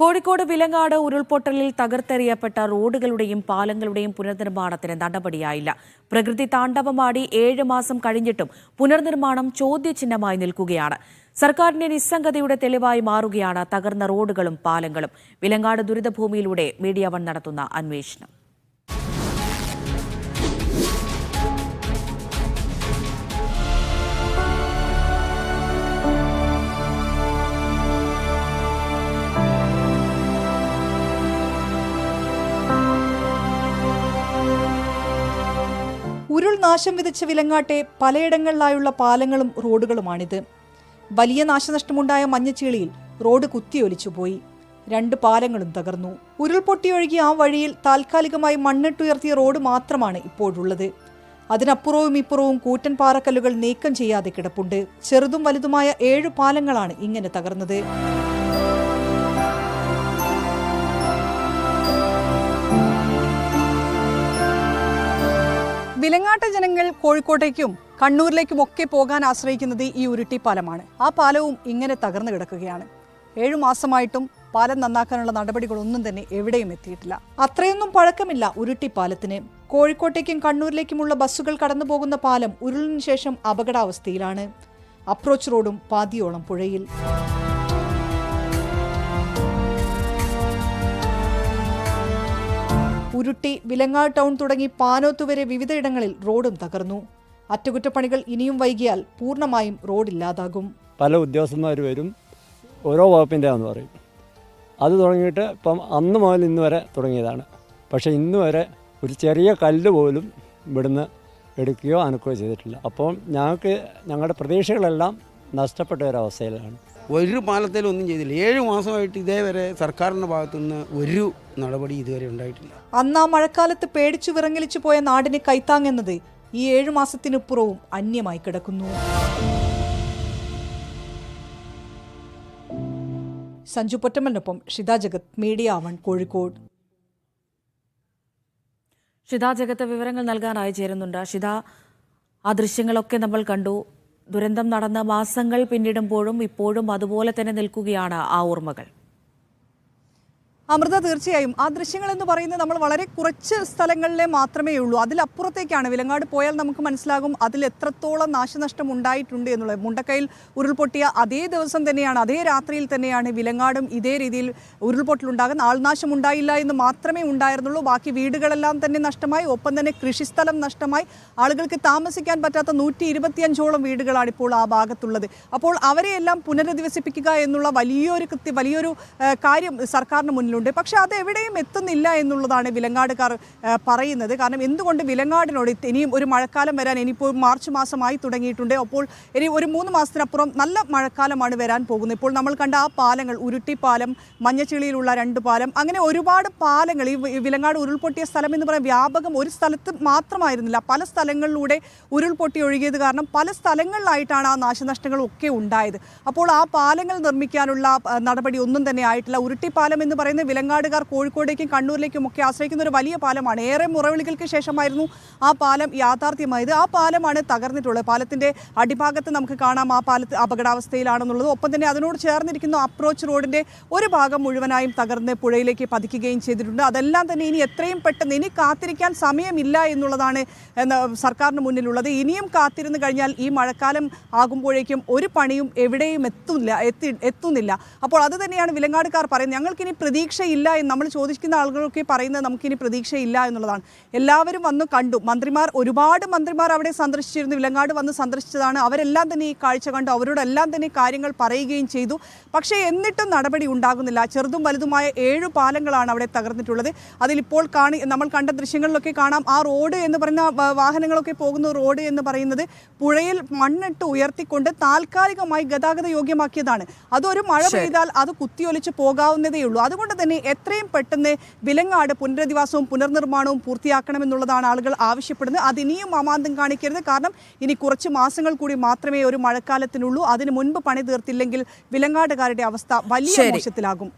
കോഴിക്കോട് വിലങ്ങാട് ഉരുൾപൊട്ടലിൽ തകർത്തെറിയപ്പെട്ട റോഡുകളുടെയും പാലങ്ങളുടെയും പുനർനിർമ്മാണത്തിന് നടപടിയായില്ല. പ്രകൃതി താണ്ഡവമാടി 7 മാസം കഴിഞ്ഞിട്ടും പുനർനിർമ്മാണം ചോദ്യചിഹ്നമായി നിൽക്കുകയാണ്. സർക്കാരിന്റെ നിസ്സംഗതയുടെ തെളിവായി മാറുകയാണ് തകർന്ന റോഡുകളും പാലങ്ങളും. വിലങ്ങാട് ദുരിതഭൂമിയിലൂടെ മീഡിയ 1 നടത്തുന്ന അന്വേഷണം. ഉരുൾ നാശം വിതച്ച വിലങ്ങാട്ടെ പലയിടങ്ങളിലായുള്ള പാലങ്ങളും റോഡുകളുമാണിത്. വലിയ നാശനഷ്ടമുണ്ടായ മഞ്ഞച്ചീളിയിൽ റോഡ് കുത്തിയൊലിച്ചുപോയി. 2 പാലങ്ങളും തകർന്നു. ഉരുൾപൊട്ടിയൊഴുകിയ ആ വഴിയിൽ താൽക്കാലികമായി മണ്ണിട്ടുയർത്തിയ റോഡ് മാത്രമാണ് ഇപ്പോഴുള്ളത്. അതിനപ്പുറവും ഇപ്പുറവും കൂറ്റൻ പാറക്കല്ലുകൾ നീക്കം ചെയ്യാതെ കിടപ്പുണ്ട്. ചെറുതും വലുതുമായ 7 പാലങ്ങളാണ് ഇങ്ങനെ തകർന്നത്. വിലങ്ങാട്ടെ ജനങ്ങൾ കോഴിക്കോട്ടേക്കും കണ്ണൂരിലേക്കും ഒക്കെ പോകാൻ ആശ്രയിക്കുന്നത് ഈ ഉരുട്ടിപ്പാലമാണ്. ആ പാലവും ഇങ്ങനെ തകർന്നു കിടക്കുകയാണ്. 7 മാസമായിട്ടും പാലം നന്നാക്കാനുള്ള നടപടികളൊന്നും തന്നെ എവിടെയും എത്തിയിട്ടില്ല. അത്രയൊന്നും പഴക്കമില്ല ഉരുട്ടിപ്പാലത്തിന്. കോഴിക്കോട്ടേക്കും കണ്ണൂരിലേക്കുമുള്ള ബസ്സുകൾ കടന്നു പോകുന്ന പാലം ഉരുളിനു ശേഷം അപകടാവസ്ഥയിലാണ്. അപ്രോച്ച് റോഡും പാതിയോളം പുഴയിൽ. ഉരുട്ടി, വിലങ്ങാട് ടൗൺ തുടങ്ങി പാനോത്ത് വരെ വിവിധയിടങ്ങളിൽ റോഡും തകർന്നു. അറ്റകുറ്റപ്പണികൾ ഇനിയും വൈകിയാൽ പൂർണ്ണമായും റോഡില്ലാതാകും. പല ഉദ്യോഗസ്ഥന്മാർ വരും, ഓരോ വകുപ്പിൻ്റെ ആണെന്ന് പറയും. അത് തുടങ്ങിയിട്ട് ഇപ്പം അന്ന് മുതൽ ഇന്ന് വരെ തുടങ്ങിയതാണ്. പക്ഷേ ഇന്ന് വരെ ഒരു ചെറിയ കല്ല് പോലും ഇവിടുന്ന് എടുക്കുകയോ അനക്കുകയോ ചെയ്തിട്ടില്ല. അപ്പം ഞങ്ങളുടെ പ്രതീക്ഷകളെല്ലാം നഷ്ടപ്പെട്ട ഒരവസ്ഥയിലാണ്. ഒരു പാലത്തിലൊന്നും ചെയ്തില്ല. 7 മാസമായിട്ട് ഇതേവരെ സർക്കാരിൻ്റെ ഭാഗത്തുനിന്ന് ഒരു നടപടി ഇതുവരെ ഉണ്ടായിട്ടില്ല. അന്ന് ആ മഴക്കാലത്ത് പേടിച്ചു വിറങ്ങലിച്ചു പോയ നാടിന് കൈത്താങ്ങെന്നത് ഈ 7 മാസത്തിനുപ്പുറവും അന്യമായി കിടക്കുന്നു. സഞ്ജു പൊറ്റമ്മലിനൊപ്പം ഷിത ജഗത്, മീഡിയ 1 കോഴിക്കോട്. ഷിത ജഗത്ത് വിവരങ്ങൾ നൽകാനായി ചേരുന്നുണ്ട്. ഷിത, ആ ദൃശ്യങ്ങളൊക്കെ നമ്മൾ കണ്ടു. ദുരന്തം നടന്ന മാസങ്ങൾ പിന്നിടുമ്പോഴും ഇപ്പോഴും അതുപോലെ തന്നെ നിൽക്കുകയാണ് ആ ഓർമ്മകൾ. അമൃത, തീർച്ചയായും ആ ദൃശ്യങ്ങൾ എന്ന് പറയുന്നത് നമ്മൾ വളരെ കുറച്ച് സ്ഥലങ്ങളിലെ മാത്രമേ ഉള്ളൂ. അതിലപ്പുറത്തേക്കാണ്. വിലങ്ങാട് പോയാൽ നമുക്ക് മനസ്സിലാകും അതിൽ എത്രത്തോളം നാശനഷ്ടം ഉണ്ടായിട്ടുണ്ട് എന്നുള്ളത്. മുണ്ടക്കയിൽ ഉരുൾപൊട്ടിയ അതേ ദിവസം തന്നെയാണ്, അതേ രാത്രിയിൽ തന്നെയാണ് വിലങ്ങാടും ഇതേ രീതിയിൽ ഉരുൾപൊട്ടലുണ്ടാകുന്ന. ആൾനാശം ഉണ്ടായില്ല എന്ന് മാത്രമേ ഉണ്ടായിരുന്നുള്ളൂ. ബാക്കി വീടുകളെല്ലാം തന്നെ നഷ്ടമായി. ഒപ്പം തന്നെ കൃഷിസ്ഥലം നഷ്ടമായി. ആളുകൾക്ക് താമസിക്കാൻ പറ്റാത്ത 125ഓളം വീടുകളാണ് ഇപ്പോൾ ആ ഭാഗത്തുള്ളത്. അപ്പോൾ അവരെയെല്ലാം പുനരധിവസിപ്പിക്കുക എന്നുള്ള വലിയൊരു കാര്യം സർക്കാരിന് മുന്നിലുണ്ട്. പക്ഷെ അത് എവിടെയും എത്തുന്നില്ല എന്നുള്ളതാണ് വിലങ്ങാടുകാർ പറയുന്നത്. കാരണം എന്തുകൊണ്ട് വിലങ്ങാടിനോട് ഇനിയും ഒരു മഴക്കാലം വരാൻ ഇനിയിപ്പോൾ മാർച്ച് മാസമായി തുടങ്ങിയിട്ടുണ്ട്. അപ്പോൾ ഇനി ഒരു 3 മാസത്തിനപ്പുറം നല്ല മഴക്കാലമാണ് വരാൻ പോകുന്നത്. ഇപ്പോൾ നമ്മൾ കണ്ട ആ പാലങ്ങൾ, ഉരുട്ടിപ്പാലം, മഞ്ഞച്ചിളിയിലുള്ള 2 പാലം, അങ്ങനെ ഒരുപാട് പാലങ്ങൾ. ഈ വിലങ്ങാട് ഉരുൾപൊട്ടിയ സ്ഥലം എന്ന് പറയാൻ വ്യാപകം ഒരു സ്ഥലത്ത് മാത്രമായിരുന്നില്ല. പല സ്ഥലങ്ങളിലൂടെ ഉരുൾപൊട്ടി ഒഴുകിയത് കാരണം പല സ്ഥലങ്ങളിലായിട്ടാണ് ആ നാശനഷ്ടങ്ങളും ഒക്കെ ഉണ്ടായത്. അപ്പോൾ ആ പാലങ്ങൾ നിർമ്മിക്കാനുള്ള നടപടി ഒന്നും തന്നെ ആയിട്ടില്ല. ഉരുട്ടിപ്പാലം എന്ന് പറയുന്നത് വിലങ്ങാടുകാർ കോഴിക്കോടേക്കും കണ്ണൂരിലേക്കും ഒക്കെ ആശ്രയിക്കുന്ന ഒരു വലിയ പാലമാണ്. ഏറെ മുറവിളികൾക്ക് ശേഷമായിരുന്നു ആ പാലം യാഥാർത്ഥ്യമായത്. ആ പാലമാണ് തകർന്നിട്ടുള്ളത്. പാലത്തിന്റെ അടിഭാഗത്ത് നമുക്ക് കാണാം ആ പാലത്ത് അപകടാവസ്ഥയിലാണെന്നുള്ളത്. ഒപ്പം തന്നെ അതിനോട് ചേർന്നിരിക്കുന്ന അപ്രോച്ച് റോഡിന്റെ ഒരു ഭാഗം മുഴുവനായും തകർന്ന് പുഴയിലേക്ക് പതിക്കുകയും ചെയ്തിട്ടുണ്ട്. അതെല്ലാം തന്നെ ഇനി എത്രയും പെട്ടെന്ന്, ഇനി കാത്തിരിക്കാൻ സമയമില്ല എന്നുള്ളതാണ് സർക്കാരിന് മുന്നിലുള്ളത്. ഇനിയും കാത്തിരുന്ന് കഴിഞ്ഞാൽ ഈ മഴക്കാലം ആകുമ്പോഴേക്കും ഒരു പണിയും എവിടെയും എത്തുന്നില്ല. അപ്പോൾ അത് തന്നെയാണ് വിലങ്ങാടുകാർ പറയുന്നത്. ഞങ്ങൾക്കിനി പ്രതീക്ഷയില്ല എന്ന് നമ്മൾ ചോദിക്കുന്ന ആളുകളൊക്കെ പറയുന്നത് നമുക്കിനി പ്രതീക്ഷയില്ല എന്നുള്ളതാണ്. എല്ലാവരും വന്നു കണ്ടു. ഒരുപാട് മന്ത്രിമാർ അവിടെ സന്ദർശിച്ചിരുന്നു. വിലങ്ങാട് വന്ന് സന്ദർശിച്ചതാണ്. അവരെല്ലാം തന്നെ ഈ കാഴ്ച കണ്ടു. അവരോടെല്ലാം തന്നെ കാര്യങ്ങൾ പറയുകയും ചെയ്തു. പക്ഷേ എന്നിട്ടും നടപടി ഉണ്ടാകുന്നില്ല. ചെറുതും വലുതുമായ 7 പാലങ്ങളാണ് അവിടെ തകർന്നിട്ടുള്ളത്. അതിലിപ്പോൾ നമ്മൾ കണ്ട ദൃശ്യങ്ങളിലൊക്കെ കാണാം ആ റോഡ് എന്ന് പറയുന്ന വാഹനങ്ങളൊക്കെ പോകുന്ന റോഡ് എന്ന് പറയുന്നത് പുഴയിൽ മണ്ണിട്ട് ഉയർത്തിക്കൊണ്ട് താൽക്കാലികമായി ഗതാഗത യോഗ്യമാക്കിയതാണ്. അതൊരു മഴ പെയ്താൽ അത് കുത്തിയൊലിച്ച് പോകാവുന്നതേ ഉള്ളൂ. അതുകൊണ്ട് തന്നെ എത്രയും പെട്ടെന്ന് വിലങ്ങാട് പുനരധിവാസവും പുനർനിർമ്മാണവും പൂർത്തിയാക്കണമെന്നുള്ളതാണ് ആളുകൾ ആവശ്യപ്പെടുന്നത്. അതിനിയും അമാന്തം കാണിക്കരുത്. കാരണം ഇനി കുറച്ച് മാസങ്ങൾ കൂടി മാത്രമേ ഒരു മഴക്കാലത്തിനുള്ളൂ. അതിനു മുൻപ് പണി തീർത്തില്ലെങ്കിൽ വിലങ്ങാടുകാരുടെ അവസ്ഥ വലിയ മോശത്തിലാകും.